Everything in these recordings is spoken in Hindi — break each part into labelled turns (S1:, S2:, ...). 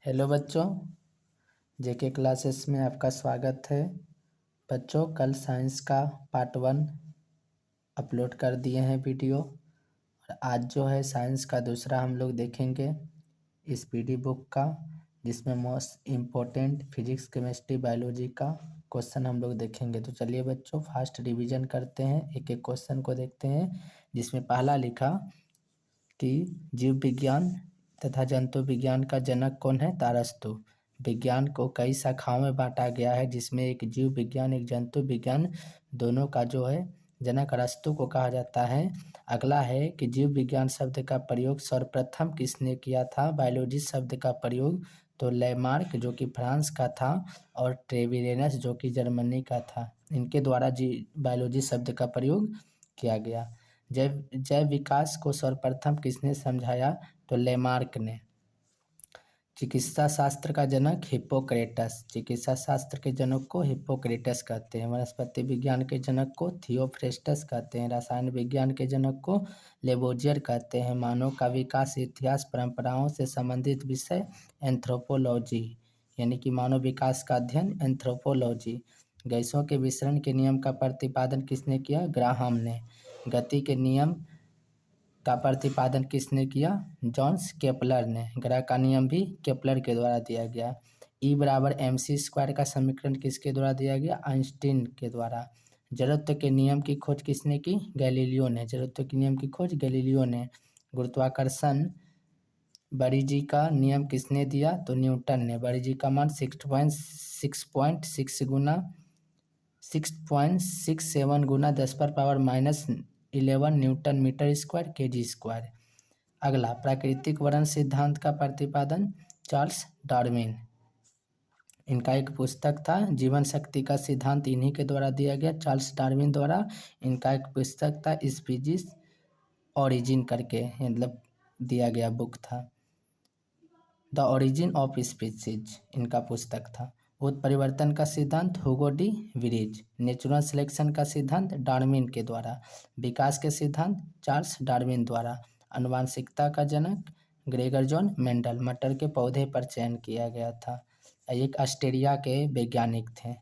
S1: हेलो बच्चों, जेके क्लासेस में आपका स्वागत है। बच्चों, कल साइंस का पार्ट 1 अपलोड कर दिए हैं वीडियो, और आज जो है साइंस का दूसरा हम लोग देखेंगे इस पीडी बुक का, जिसमें most important physics, chemistry, biology का क्वेश्चन हम लोग देखेंगे। तो चलिए बच्चों, फास्ट रिवीजन करते हैं, एक एक क्वेश्चन को देखते हैं। जिसमें पहला लिखा कि जीव विज्ञान तथा जंतु विज्ञान का जनक कौन है? तारस्तु। विज्ञान को कई शाखाओं में बांटा गया है, जिसमें एक जीव विज्ञान, एक जंतु विज्ञान, दोनों का जो है जनक अरस्तु को कहा जाता है। अगला है कि जीव विज्ञान शब्द का प्रयोग सर्वप्रथम किसने किया था? बायोलॉजी शब्द का प्रयोग तो लेमार्क जो कि फ्रांस का था, और ट्रेविरेनस जो कि जर्मनी का था। इनके द्वारा बायोलॉजी शब्द का प्रयोग किया गया। जैव विकास को सर्वप्रथम किसने समझाया? तो लेमार्क ने। चिकित्सा शास्त्र का जनक हिप्पोक्रेटस। चिकित्सा शास्त्र के जनक को हिप्पोक्रेटस कहते हैं। वनस्पति विज्ञान के जनक को थियोफ्रेस्टस कहते हैं। रसायन विज्ञान के जनक को लेबोजियर कहते हैं। मानव का विकास, इतिहास, परंपराओं से संबंधित विषय एंथ्रोपोलॉजी, यानी कि मानव विकास का अध्ययन एंथ्रोपोलॉजी। गैसों के विसरण के नियम का प्रतिपादन किसने किया? ग्राहम ने। गति के नियम का प्रतिपादन किसने किया? जॉन्स केपलर ने। ग्रह का नियम भी केपलर के द्वारा दिया गया। E = mc² का समीकरण किसके द्वारा दिया गया? आइंस्टीन के द्वारा। जड़त्व के नियम की खोज किसने की? गैलीलियो ने। जड़त्व के नियम की खोज गैलीलियो ने। गुरुत्वाकर्षण बरीजी का नियम किसने दिया? तो न्यूटन ने। बरीजी का मान 6.6 गुना 6.67 गुना 10⁻⁻11 newton metre square kg square. अगला, प्राकृतिक वर्ण सिद्धांत का प्रतिपादन चार्ल्स डार्विन। इनका एक पुस्तक था जीवन शक्ति का सिद्धांत, इन्हीं के द्वारा दिया गया, चार्ल्स डार्विन द्वारा। इनका एक पुस्तक था स्पीसीज ओरिजिन करके, मतलब दिया गया बुक था। द ओरिजिन ऑफ स्पीसीज इनका पुस्तक था। उत्परिवर्तन का सिद्धांत हुगो डी विरीज। नेचुरल सिलेक्शन का सिद्धांत डार्विन के द्वारा। विकास के सिद्धांत चार्ल्स डार्विन द्वारा। आनुवांशिकता का जनक ग्रेगर जॉन मेंडल। मटर के पौधे पर चयन किया गया था। एक ऑस्ट्रेलिया के वैज्ञानिक थे।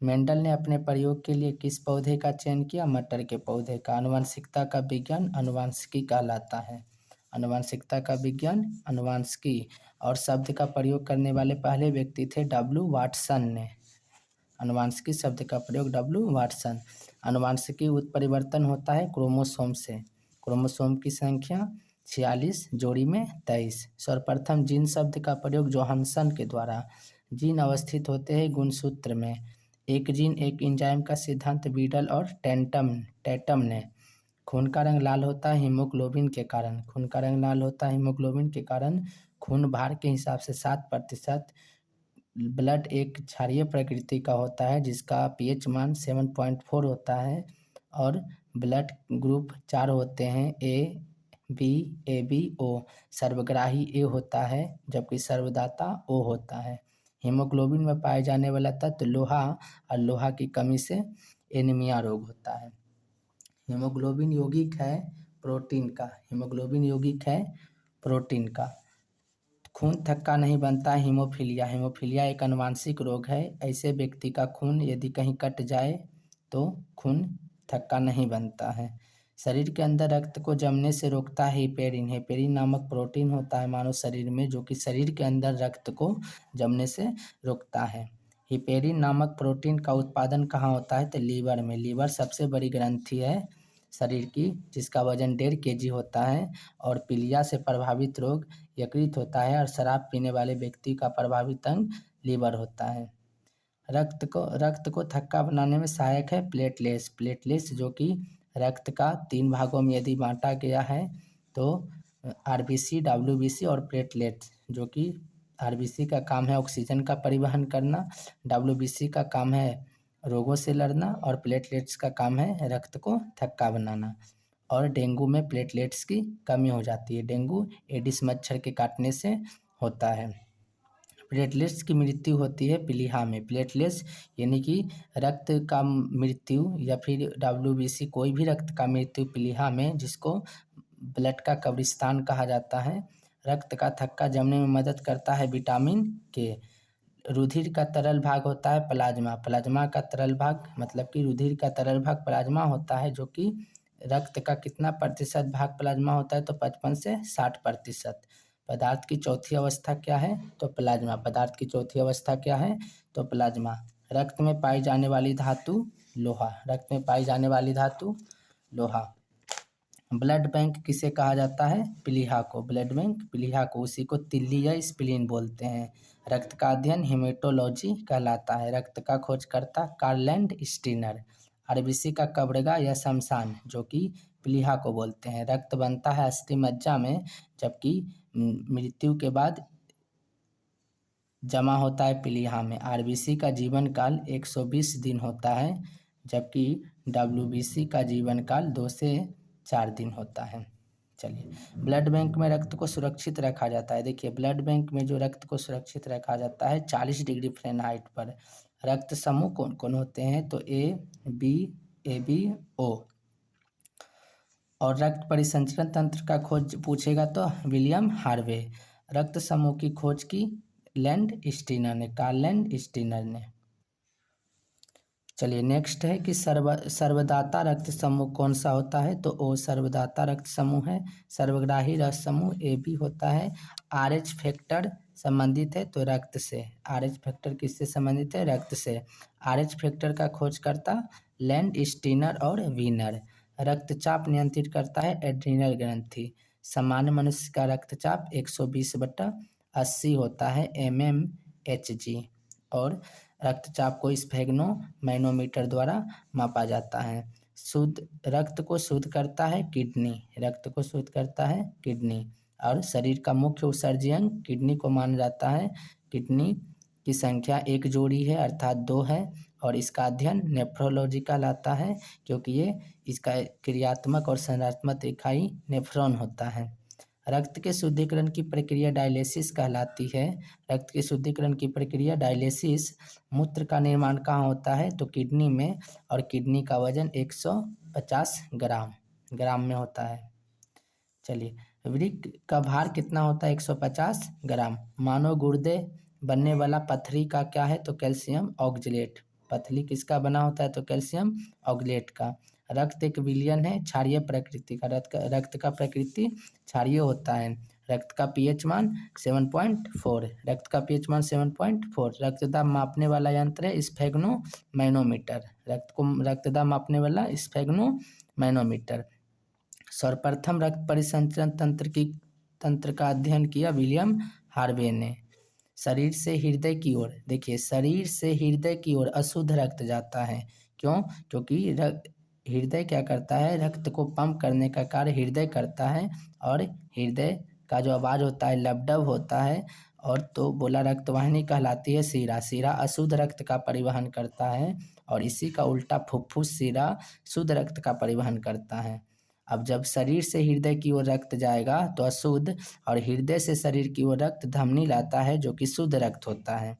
S1: मेंडल ने अपने प्रयोग के लिए किस पौधे का चयन किया? मटर के पौधे का। आनुवांशिकता का विज्ञान आनुवांशिकी कहलाता है। आनुवांशिकता का विज्ञान आनुवांशिकी। और शब्द का प्रयोग करने वाले पहले व्यक्ति थे W वाटसन ने। आनुवांशिकी शब्द का प्रयोग W वाटसन। आनुवांशिकी उत्परिवर्तन होता है क्रोमोसोम से। क्रोमोसोम की संख्या 46, जोड़ी में 23। सर्वप्रथम जीन शब्द का प्रयोग जोहानसन के द्वारा। जीन अवस्थित होते हैं गुणसूत्र में। एक जीन एक एंजाइम का सिद्धांत बीडल और टैटम ने। खून का रंग लाल होता है हीमोग्लोबिन के कारण। खून का रंग लाल होता है हीमोग्लोबिन के कारण। खून भार के हिसाब से 7%। ब्लड एक क्षारीय प्रकृति का होता है, जिसका पीएच मान 7.4 होता है। और ब्लड ग्रुप 4 होते हैं, ए बी, ए बी, ओ। सर्वग्राही ए होता है, जबकि सर्वदाता ओ होता है। हीमोग्लोबिन में पाए जाने वाला तत्व लोहा, और लोहा की कमी से एनीमिया रोग होता है। हीमोग्लोबिन यौगिक है प्रोटीन का। हीमोग्लोबिन यौगिक है प्रोटीन का। खून थक्का नहीं बनता। हीमोफीलिया। हीमोफीलिया एक आनुवांशिक रोग है। ऐसे व्यक्ति का खून यदि कहीं कट जाए तो खून थक्का नहीं बनता है। शरीर के अंदर रक्त को जमने से रोकता है हेपेरिन। हेपेरिन नामक प्रोटीन होता है मानव शरीर में, जो कि शरीर के अंदर रक्त को जमने से रोकता है। हेपेरिन नामक प्रोटीन का उत्पादन कहाँ होता है? तो लीवर में। लीवर सबसे बड़ी ग्रंथि है शरीर की, जिसका वजन 1.5 kg होता है। और पीलिया से प्रभावित रोग यकृत होता है, और शराब पीने वाले व्यक्ति का प्रभावित अंग लीवर होता है। रक्त को थक्का बनाने में सहायक है प्लेटलेट्स। प्लेटलेट्स जो कि रक्त का 3 भागों में यदि बांटा गया है तो आरबीसी, डब्ल्यूबीसी और प्लेटलेट्स, जो कि आरबीसी का काम है ऑक्सीजन का परिवहन करना, डब्ल्यूबीसी का काम है रोगों से लड़ना, और प्लेटलेट्स का काम है रक्त को थक्का बनाना। और डेंगू में प्लेटलेट्स की कमी हो जाती है। डेंगू एडिस मच्छर के काटने से होता है। प्लेटलेट्स की मृत्यु होती है पीलिया में। प्लेटलेट्स यानी कि रक्त का मृत्यु, या फिर डब्ल्यूबीसी, कोई भी रक्त का मृत्यु पीलिया में, जिसको ब्लड का कब्रिस्तान कहा जाता है। रक्त का थक्का जमने में मदद करता है विटामिन के। रुधिर का तरल भाग होता है प्लाज्मा। प्लाज्मा का तरल भाग मतलब कि रुधिर का तरल भाग प्लाज्मा होता है, जो कि रक्त का कितना प्रतिशत भाग प्लाज्मा होता है, तो 55 से 60%। पदार्थ की चौथी अवस्था क्या है, तो प्लाज्मा। पदार्थ की चौथी अवस्था क्या है, तो प्लाज्मा। रक्त में पाई जाने वाली धातु लोहा। रक्त में पाई जाने वाली धातु लोहा। ब्लड बैंक किसे कहा जाता है, प्लीहा को। ब्लड बैंक प्लीहा को, उसी को तिल्ली या स्प्लीन बोलते हैं। रक्त का अध्ययन हेमेटोलॉजी कहलाता है। रक्त का खोजकर्ता कार्लैंड स्टीनर। आरबीसी का कब्रगा या शमशान, जो कि प्लीहा को बोलते हैं। रक्त बनता है अस्थि मज्जा में, जबकि मृत्यु के बाद जमा होता है प्लीहा में। आरबीसी का जीवन काल 120 दिन होता है, जबकि डब्ल्यूबीसी का जीवन काल 2 से 4 दिन होता है। चलिए, ब्लड बैंक में रक्त को सुरक्षित रखा जाता है। देखिए, ब्लड बैंक में जो रक्त को सुरक्षित रखा जाता है 40 डिग्री फ़ारेनहाइट पर। रक्त समूह कौन कौन होते हैं, तो ए बी ओ। और रक्त परिसंचरण तंत्र का खोज पूछेगा तो विलियम हार्वे। रक्त समूह की खोज की कार्लैंड स्टीनर ने। चलिए, नेक्स्ट है कि सर्वदाता रक्त समूह कौन सा होता है, तो ओ सर्वदाता रक्त समूह है। सर्वग्राही रक्त समूह ए बी होता है। आरएच फैक्टर संबंधित है तो रक्त से। आरएच फैक्टर किससे संबंधित है, रक्त से। आरएच फैक्टर का खोजकर्ता लैंड स्टीनर और वीनर। रक्तचाप नियंत्रित करता है एड्रीनल ग्रंथि। सामान्य मनुष्य का रक्तचाप 120/80 होता है mmHg। और रक्तचाप को स्फेग्नो मैनोमीटर द्वारा मापा जाता है। शुद्ध रक्त को शुद्ध करता है किडनी। रक्त को शुद्ध करता है किडनी। और शरीर का मुख्य उत्सर्जी अंग किडनी को माना जाता है। किडनी की संख्या एक जोड़ी है, अर्थात 2 है। और इसका अध्ययन नेफ्रोलॉजी कहलाता है, क्योंकि ये इसका क्रियात्मक और संरचनात्मक इकाई नेफ्रॉन होता है। रक्त के शुद्धिकरण की प्रक्रिया डायलिसिस कहलाती है। रक्त के शुद्धिकरण की प्रक्रिया डायलिसिस। मूत्र का निर्माण कहाँ होता है, तो किडनी में। और किडनी का वजन 150 ग्राम में होता है। चलिए, वृक्क का भार कितना होता है, 150 ग्राम। मानव गुर्दे बनने वाला पथरी का क्या है, तो कैल्शियम ऑक्जेलेट। पथरी किसका बना होता है, तो कैल्शियम ऑक्जेलेट का। रक्त एक विलयन है, क्षारीय प्रकृति का। रक्त का प्रकृति क्षारीय होता है। रक्त का पीएच मान 7.4। रक्त का पीएच मान 7.4। रक्तदाब मापने वाला यंत्र है स्फेग्नो मैनोमीटर। रक्तदाब मापने वाला स्फेग्नो मैनोमीटर। सर्वप्रथम रक्त परिसंचरण तंत्र का अध्ययन किया विलियम हार्वे ने। शरीर से हृदय की ओर, देखिए, शरीर से हृदय की ओर अशुद्ध रक्त जाता है। क्यों, क्योंकि हृदय क्या करता है, रक्त को पंप करने का कार्य हृदय करता है। और हृदय का जो आवाज़ होता है लबडब होता है। और तो बोला रक्तवाहिनी कहलाती है शिरा। शिरा अशुद्ध रक्त का परिवहन करता है, और इसी का उल्टा फुफ्फुस शिरा शुद्ध रक्त का परिवहन करता है। अब जब शरीर से हृदय की ओर रक्त जाएगा तो अशुद्ध, और हृदय से शरीर की ओर रक्त धमनी लाता है, जो कि शुद्ध रक्त होता है।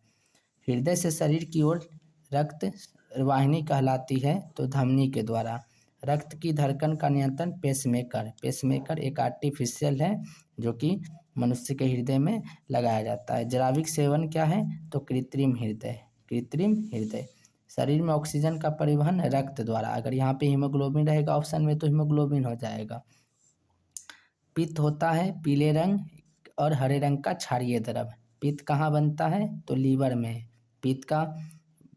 S1: हृदय से शरीर की ओर रक्त वाहिनी कहलाती है, तो धमनी के द्वारा। रक्त की धड़कन का नियंत्रण पेसमेकर। पेसमेकर एक आर्टिफिशियल है, जो कि मनुष्य के हृदय में लगाया जाता है। जैविक सेवन क्या है, तो कृत्रिम हृदय। कृत्रिम हृदय। शरीर में ऑक्सीजन का परिवहन रक्त द्वारा। अगर यहाँ पे हीमोग्लोबिन रहेगा ऑप्शन में, तो हीमोग्लोबिन हो जाएगा। पित्त होता है पीले रंग और हरे रंग का क्षारीय द्रव। पित्त कहाँ बनता है, तो लीवर में। पित्त का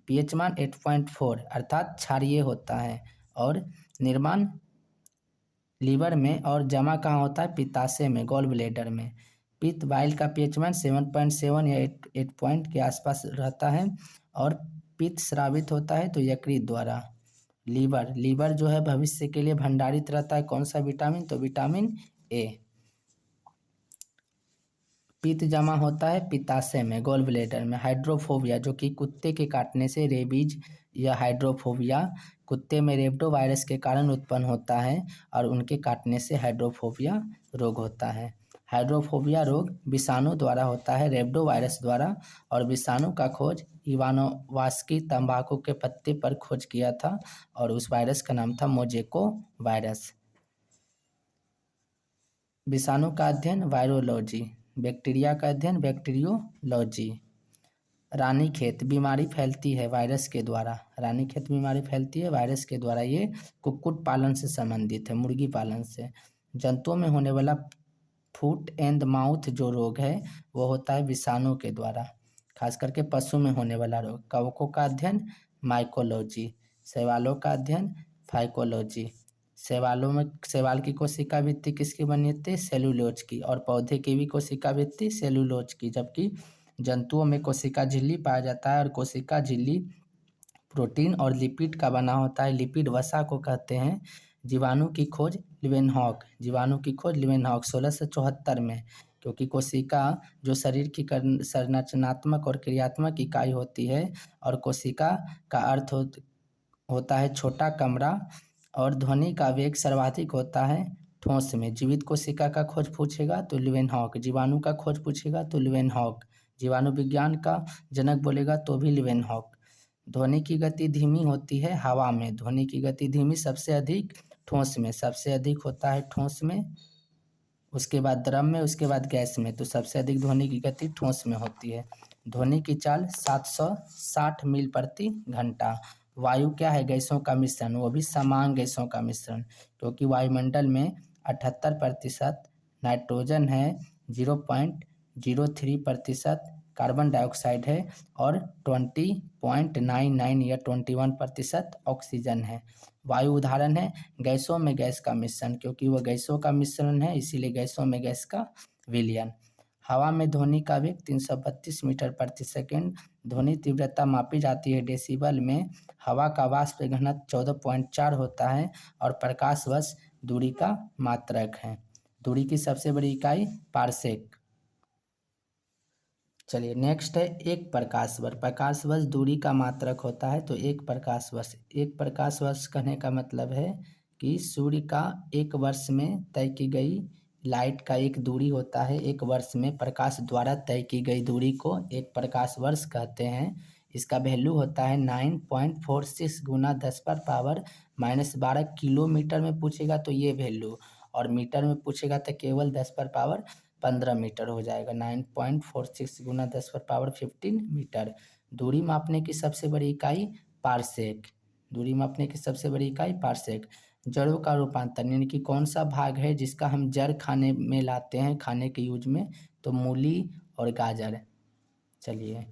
S1: पीएच मान 8.4 अर्थात क्षारीय होता है। और निर्माण लीवर में, और जमा कहाँ होता है, पित्ताशय में, गॉल ब्लैडर में। पित्त बाइल का पीएच मान 7.7 या 8 पॉइंट के आसपास रहता है। और पित्त स्रावित होता है तो यकृत द्वारा। लीवर जो है भविष्य के लिए भंडारित रहता है कौन सा विटामिन, तो विटामिन ए। पित्त जमा होता है पित्ताशय में, गॉल ब्लैडर में। हाइड्रोफोबिया, जो कि कुत्ते के काटने से रेबीज या हाइड्रोफोबिया, कुत्ते में रेब्डो वायरस के कारण उत्पन्न होता है, और उनके काटने से हाइड्रोफोबिया रोग होता है। हाइड्रोफोबिया रोग विषाणु द्वारा होता है, रेब्डो वायरस द्वारा। और विषाणु का खोज इवानोवास्की तंबाकू के पत्ते पर खोज किया था, और उस वायरस का नाम था मोजेको वायरस। विषाणु का अध्ययन वायरोलॉजी। बैक्टीरिया का अध्ययन बैक्टीरियोलॉजी। रानीखेत बीमारी फैलती है वायरस के द्वारा। रानीखेत बीमारी फैलती है वायरस के द्वारा। ये कुक्कुट पालन से संबंधित है, मुर्गी पालन से। जंतुओं में होने वाला फुट एंड माउथ जो रोग है वो होता है विषाणु के द्वारा, खास करके पशु में होने वाला रोग। कवकों का अध्ययन माइकोलॉजी। शैवालों का अध्ययन फाइकोलॉजी। शैवालों में शैवाल की कोशिका भित्ति किसकी बनी होती है? सेलुलोज की। और पौधे की भी कोशिका भित्ति सेलुलोज की। जबकि जंतुओं में कोशिका झिल्ली पाया जाता है और कोशिका झिल्ली प्रोटीन और लिपिड का बना होता है। लिपिड वसा को कहते हैं। जीवाणु की खोज लिवेनहॉक। जीवाणु की खोज लिवेनहॉक 1674 में, क्योंकि कोशिका जो शरीर की संरचनात्मक और क्रियात्मक इकाई होती है, और कोशिका का अर्थ होता है छोटा कमरा, और ध्वनि का वेग सर्वाधिक होता है ठोस में। जीवित कोशिका का खोज पूछेगा तो लिवेनहॉक। जीवाणु का खोज पूछेगा तो लिवेनहॉक। जीवाणु विज्ञान का जनक बोलेगा तो भी लिवेनहॉक। ध्वनि की गति धीमी होती है हवा में। ध्वनि की गति धीमी सबसे अधिक ठोस में। सबसे अधिक होता है ठोस में, उसके बाद द्रव में, उसके बाद गैस में। तो सबसे अधिक ध्वनि की गति ठोस में होती है। ध्वनि की चाल 760 मील प्रति घंटा। वायु क्या है? गैसों का मिश्रण, वो भी समान गैसों का मिश्रण, क्योंकि वायुमंडल में 78% नाइट्रोजन है, 0.03% कार्बन डाइऑक्साइड है, और 20.99 या 21% ऑक्सीजन है। वायु उदाहरण है गैसों में गैस का मिश्रण, क्योंकि वह गैसों का मिश्रण है, इसीलिए गैसों में गैस का विलयन। हवा में ध्वनि का वेग 332 मीटर प्रति सेकंड। ध्वनि तीव्रता मापी जाती है डेसिबल में। हवा का वाष्प घनत्व 14.4 होता है, और प्रकाश वर्ष दूरी का मात्रक है। दूरी की सबसे बड़ी इकाई पारसेक। चलिए नेक्स्ट है एक प्रकाश वर्ष। प्रकाश वर्ष दूरी का मात्रक होता है, तो एक प्रकाश वर्ष। एक प्रकाश वर्ष कहने का मतलब है कि सूर्य का एक वर्ष में तय की गई लाइट का एक दूरी होता है। एक वर्ष में प्रकाश द्वारा तय की गई दूरी को एक प्रकाश वर्ष कहते हैं। इसका वैल्यू होता है 9.46 गुना 10⁻⁻12 किलोमीटर में पूछेगा तो ये वैल्यू, और मीटर में पूछेगा तो केवल 10⁻15 मीटर हो जाएगा। 9.46 गुना 10⁻15 मीटर। दूरी मापने की सबसे बड़ी इकाई पारसेक। दूरी मापने की सबसे बड़ी इकाई पारसेक। जड़ों का रूपांतरण यानी कि कौन सा भाग है जिसका हम जड़ खाने में लाते हैं, खाने के यूज में? तो मूली और गाजर। चलिए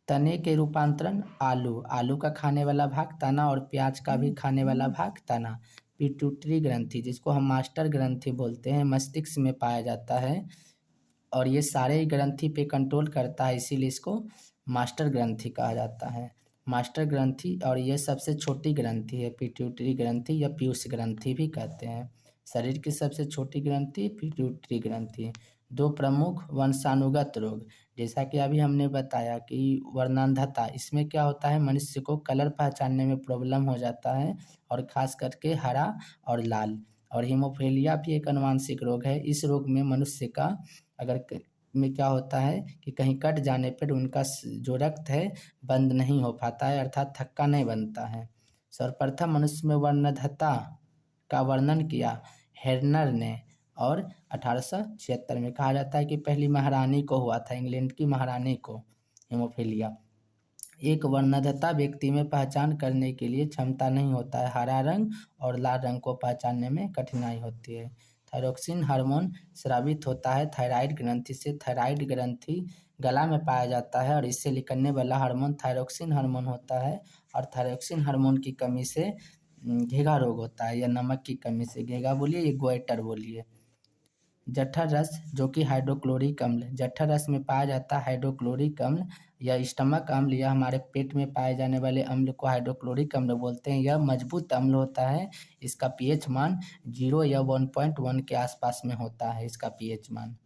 S1: तने के रूपांतरण आलू। आलू का खाने वाला भाग तना, और प्याज का भी खाने वाला भाग तना। पिट्यूटरी ग्रंथि, जिसको हम मास्टर ग्रंथि बोलते हैं, मस्तिष्क में पाया जाता है, और ये सारे ग्रंथि पे कंट्रोल करता है, इसीलिए इसको मास्टर ग्रंथि कहा जाता है। मास्टर ग्रंथि, और ये सबसे छोटी ग्रंथि है पिट्यूटरी ग्रंथि, या पीयूष ग्रंथि भी कहते हैं। शरीर की सबसे छोटी ग्रंथि पिट्यूटरी ग्रंथि। दो प्रमुख वंशानुगत रोग, जैसा कि अभी हमने बताया कि वर्णांधता, इसमें क्या होता है मनुष्य को कलर पहचानने में प्रॉब्लम हो जाता है, और खास करके हरा और लाल। और हीमोफीलिया भी एक अनुवांशिक रोग है। इस रोग में मनुष्य का में क्या होता है कि कहीं कट जाने पर उनका जो रक्त है बंद नहीं हो पाता है, अर्थात थक्का नहीं बनता है। सर्वप्रथम मनुष्य में वर्णांधता का वर्णन किया हेर्नर ने, और 1876 में। कहा जाता है कि पहली महारानी को हुआ था, इंग्लैंड की महारानी को, हीमोफीलिया। एक वर्णांधता व्यक्ति में पहचान करने के लिए क्षमता नहीं होता है। हरा रंग और लाल रंग को पहचानने में कठिनाई होती है। थायरोक्सिन हार्मोन स्रावित होता है थायराइड ग्रंथि से। थायराइड ग्रंथि गला में पाया जाता है, और इससे निकलने वाला हार्मोन थायरोक्सिन हार्मोन होता है। और थायरोक्सिन हार्मोन की कमी से घेगा रोग होता है, या नमक की कमी से। घेगा बोलिए, ये गोइटर बोलिए। जठर रस, जो कि हाइड्रोक्लोरिक अम्ल, जठर रस में पाया जाता है हाइड्रोक्लोरिक अम्ल या स्टमक अम्ल, या हमारे पेट में पाए जाने वाले अम्ल को हाइड्रोक्लोरिक अम्ल बोलते हैं। यह मजबूत अम्ल होता है। इसका पीएच मान 0 या 1.1 के आसपास में होता है इसका पीएच मान।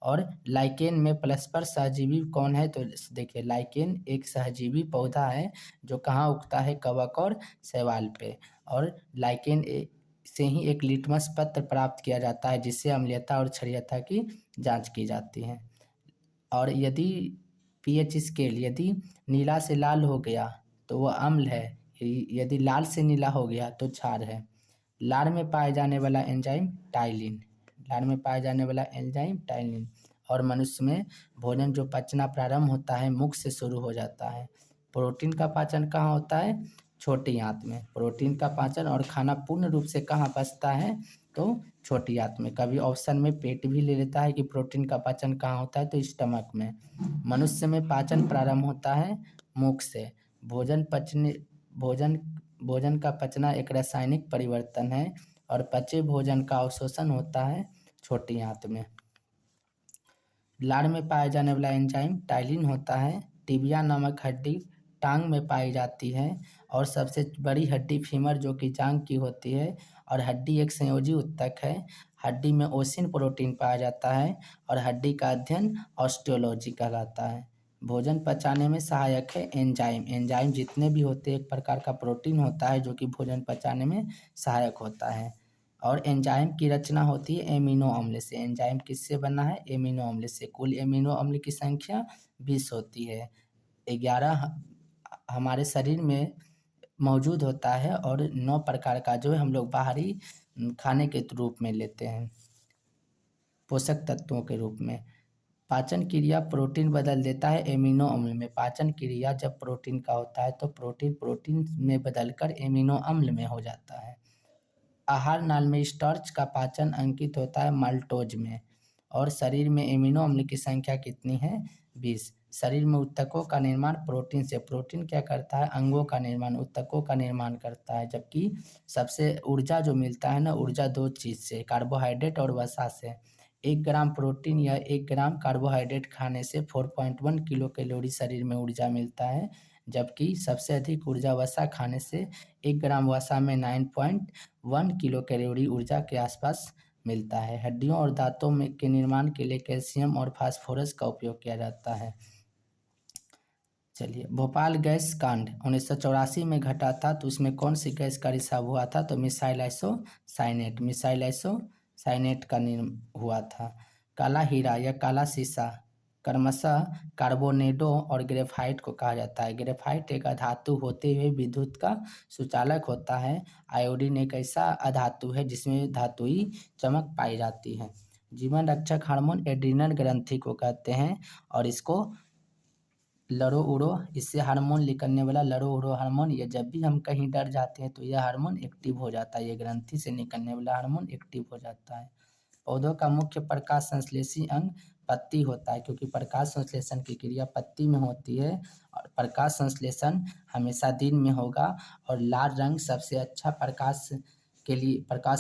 S1: और लाइकेन में परस्पर सहजीवी कौन है? तो देखिए लाइकेन एक सहजीवी पौधा है जो कहाँ उगता है? कवक और शैवाल पे। और लाइकेन से ही एक लिटमस पत्र प्राप्त किया जाता है, जिससे अम्लीयता और क्षारीयता की जांच की जाती है। और यदि पीएच स्केल यदि नीला से लाल हो गया तो वह अम्ल है, यदि लाल से नीला हो गया तो क्षार है। लार में पाए जाने वाला एंजाइम टाइलिन। लार में पाए जाने वाला एंजाइम टाइलिन। और मनुष्य में भोजन जो पचना प्रारंभ होता है मुख से शुरू हो जाता है। प्रोटीन का पाचन कहाँ होता है? छोटी आंत में। प्रोटीन का पाचन और खाना पूर्ण रूप से कहाँ पचता है? तो छोटी आंत में। कभी ऑप्शन में पेट भी ले लेता है कि प्रोटीन का पाचन कहाँ होता है, तो स्टमक में। मनुष्य में पाचन प्रारंभ होता है मुख से। भोजन का पचना एक रासायनिक परिवर्तन है और पचे भोजन का अवशोषण होता है छोटी आंत में। लार में पाया जाने वाला एंजाइम टाइलिन होता है। टिबिया नामक हड्डी टांग में पाई जाती है और सबसे बड़ी हड्डी फीमर जो कि जांघ की होती है, और हड्डी एक संयोजी ऊतक है। हड्डी में ओसिन प्रोटीन पाया जाता है और हड्डी का अध्ययन ऑस्टियोलॉजी कहलाता है। भोजन पचाने में सहायक है एंजाइम। एंजाइम जितने भी होते हैं एक प्रकार का प्रोटीन होता है जो कि भोजन पचाने में सहायक होता है। और एंजाइम की रचना होती है एमिनो अम्ल से। एंजाइम किससे बना है? एमिनो अम्ल से। कुल एमिनो अम्ल की संख्या 20 होती है। 11 हमारे शरीर में मौजूद होता है और 9 प्रकार का जो है हम लोग बाहरी खाने के रूप में लेते हैं, पोषक तत्वों के रूप में। पाचन क्रिया प्रोटीन बदल देता है एमिनो अम्ल में। पाचन क्रिया जब प्रोटीन का होता है तो प्रोटीन में बदलकर एमिनो अम्ल में हो जाता है। आहार नाल में स्टार्च का पाचन अंकित होता है माल्टोज में। और शरीर में एमिनो अम्ल की संख्या कितनी है? 20। शरीर में ऊतकों का निर्माण प्रोटीन से। प्रोटीन क्या करता है? अंगों का निर्माण, ऊतकों का निर्माण करता है। जबकि सबसे ऊर्जा जो मिलता है ना, ऊर्जा 2 चीज़ से, कार्बोहाइड्रेट और वसा से। 1 ग्राम प्रोटीन या 1 ग्राम कार्बोहाइड्रेट खाने से 4.1 किलो कैलोरी शरीर में ऊर्जा मिलता है। जबकि सबसे अधिक ऊर्जा वसा खाने से 1 ग्राम वसा में 9.1 किलो कैलोरी ऊर्जा के आसपास मिलता है। हड्डियों और दांतों में के निर्माण के लिए कैल्शियम और फास्फोरस का उपयोग किया जाता है। चलिए, भोपाल गैस कांड 1984 में घटा था, तो उसमें कौन सी गैस का रिसाव हुआ था? तो मिसाइल आइसोसाइनेट का हुआ था। काला हीरा या काला शीशा क्रमशः कार्बोनेडो और ग्रेफाइट को कहा जाता है। ग्रेफाइट एक अधातु होते हुए विद्युत का सुचालक होता है। आयोडीन एक ऐसा अधातु है जिसमें धातुई चमक पाई जाती है। जीवन रक्षक हार्मोन एड्रीनल ग्रंथि को कहते हैं और इसको लड़ो उड़ो, इससे हार्मोन निकलने वाला लड़ो उड़ो हार्मोन, ये जब भी हम कहीं डर जाते हैं तो यह हार्मोन एक्टिव हो जाता है। ये ग्रंथि से निकलने वाला हार्मोन एक्टिव हो जाता है। पौधों का मुख्य प्रकाश संश्लेषी अंग पत्ती होता है, क्योंकि प्रकाश संश्लेषण की क्रिया पत्ती में होती है और प्रकाश संश्लेषण हमेशा दिन में होगा। और लाल रंग सबसे अच्छा प्रकाश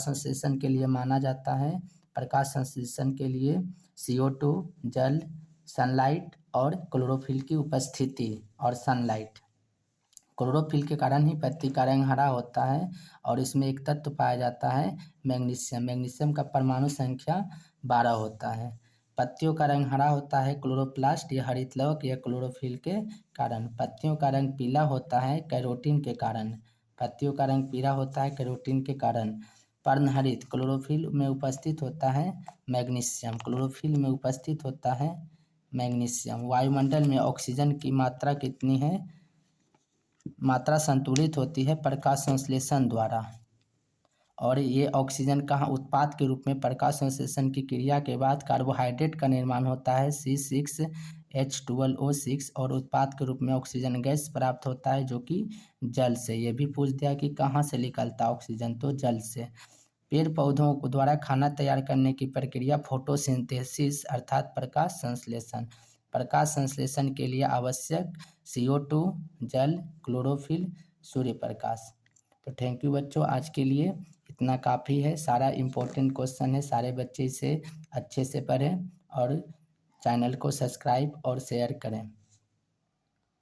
S1: संश्लेषण के लिए माना जाता है। प्रकाश संश्लेषण के लिए CO2, जल, सनलाइट और क्लोरोफिल की उपस्थिति और सनलाइट। क्लोरोफिल के कारण ही पत्ती का रंग हरा होता है। और इसमें एक तत्व पाया जाता है मैग्नीशियम। मैग्नीशियम का परमाणु संख्या 12 होता है। पत्तियों का रंग हरा होता है क्लोरोप्लास्ट या हरित लवक या क्लोरोफिल के कारण। पत्तियों का रंग पीला होता है कैरोटीन के कारण। पत्तियों का रंग पीला होता है कैरोटीन के कारण। पर्णहरित क्लोरोफिल में उपस्थित होता है मैग्नीशियम। क्लोरोफिल में उपस्थित होता है मैग्नीशियम। वायुमंडल में ऑक्सीजन की मात्रा कितनी है? मात्रा संतुलित होती है प्रकाश संश्लेषण द्वारा। और ये ऑक्सीजन कहाँ उत्पाद के रूप में प्रकाश संश्लेषण की क्रिया के बाद कार्बोहाइड्रेट का निर्माण होता है C6H12O6 और उत्पाद के रूप में ऑक्सीजन गैस प्राप्त होता है जो कि जल से। ये भी पूछ दिया कि कहाँ से निकलता ऑक्सीजन, तो जल से। पेड़ पौधों को द्वारा खाना तैयार करने की प्रक्रिया फोटोसिंथेसिस अर्थात प्रकाश संश्लेषण। प्रकाश संश्लेषण के लिए आवश्यक CO2, जल, क्लोरोफिल, सूर्य प्रकाश। तो थैंक यू बच्चों, आज के लिए इतना काफ़ी है। सारा इम्पोर्टेंट क्वेश्चन है, सारे बच्चे इसे अच्छे से पढ़ें और चैनल को सब्सक्राइब और शेयर करें।